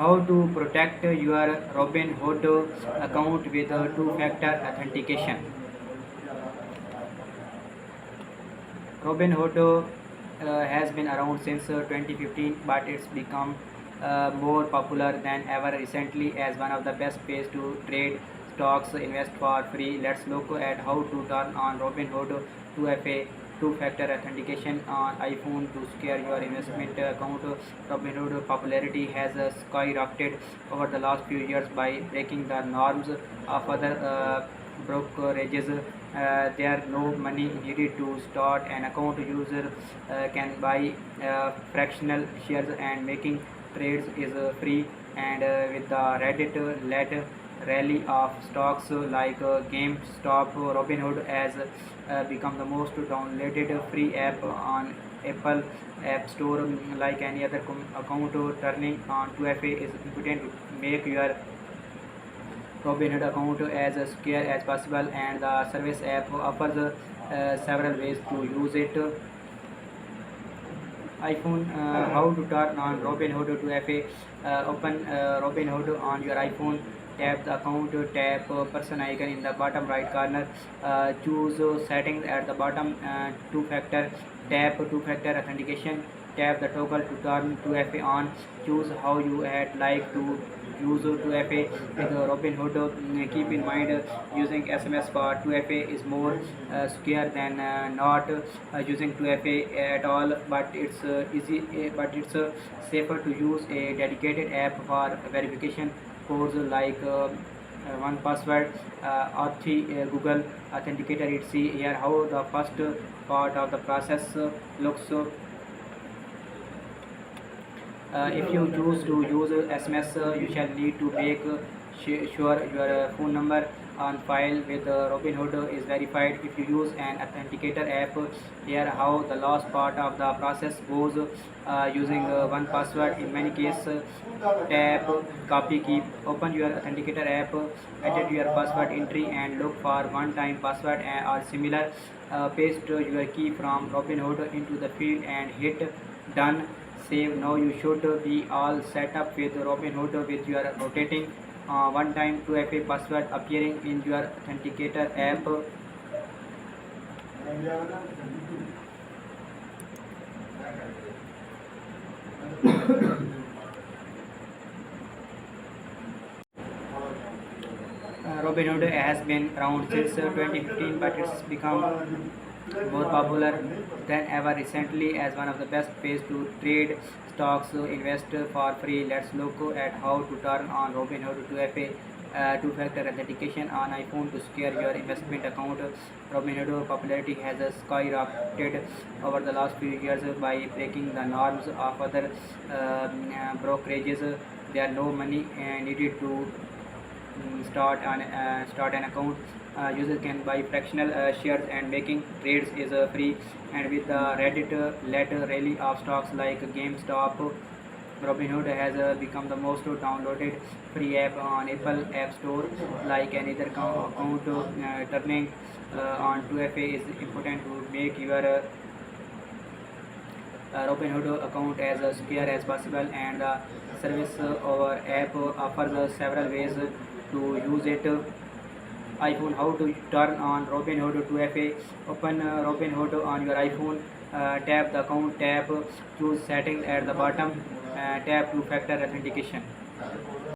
How to protect your Robinhood account with two-factor authentication. Robinhood has been around since 2015, but it's become more popular than ever recently as one of the best ways to trade stocks, invest for free. Let's look at how to turn on Robinhood 2FA two-factor authentication on iPhone to secure your investment account. Robinhood popularity has skyrocketed over the last few years by breaking the norms of other brokerages. There are no money needed to start an account. User can buy fractional shares and making trades is free. And with the Reddit-led rally of stocks like GameStop, Robinhood has become the most downloaded free app on Apple App Store. Like any other account, turning on 2FA is important to make your Robinhood account as secure as possible, and the service app offers several ways to use it. iPhone, how to turn on Robinhood 2FA. Open Robinhood on your iPhone. Tap the account, tap person icon in the bottom right corner. Choose settings at the bottom, two-factor. Tap two-factor authentication. Tap the toggle to turn 2FA on. Choose how you would like to use 2FA with Robinhood. Keep in mind using SMS for 2FA is more secure than not using 2FA at all, but it's safer to use a dedicated app for verification codes like one password, Google Authenticator. It's see here how the first part of the process looks. If you choose to use SMS, you shall need to make sure your phone number on file with Robinhood is verified. If you use an authenticator app, here how the last part of the process goes using one password. In many cases, tap copy keep. Open your authenticator app, edit your password entry, and look for one-time password or similar. Paste your key from Robinhood into the field and hit done. Save. Now you should be all set up with Robinhood with your rotating one-time 2FA password appearing in your authenticator app. Robinhood has been around since 2015, but it's become more popular than ever recently as one of the best ways to trade stocks, invest for free. Let's look at how to turn on Robinhood 2FA two-factor authentication on iPhone to secure your investment account. Robinhood popularity has skyrocketed over the last few years by breaking the norms of other brokerages. There are no money needed to start an account. User can buy fractional shares and making trades is free. And with the Reddit-led rally of stocks like GameStop, Robinhood has become the most downloaded free app on Apple App Store. Like another account, turning on 2FA is important to make your Robinhood account as secure as possible, and the service over app offers several ways to use it. iPhone, how to turn on Robinhood 2FA. Open Robinhood on your iPhone. Tap the account tab, choose settings at the bottom, tap two-factor authentication.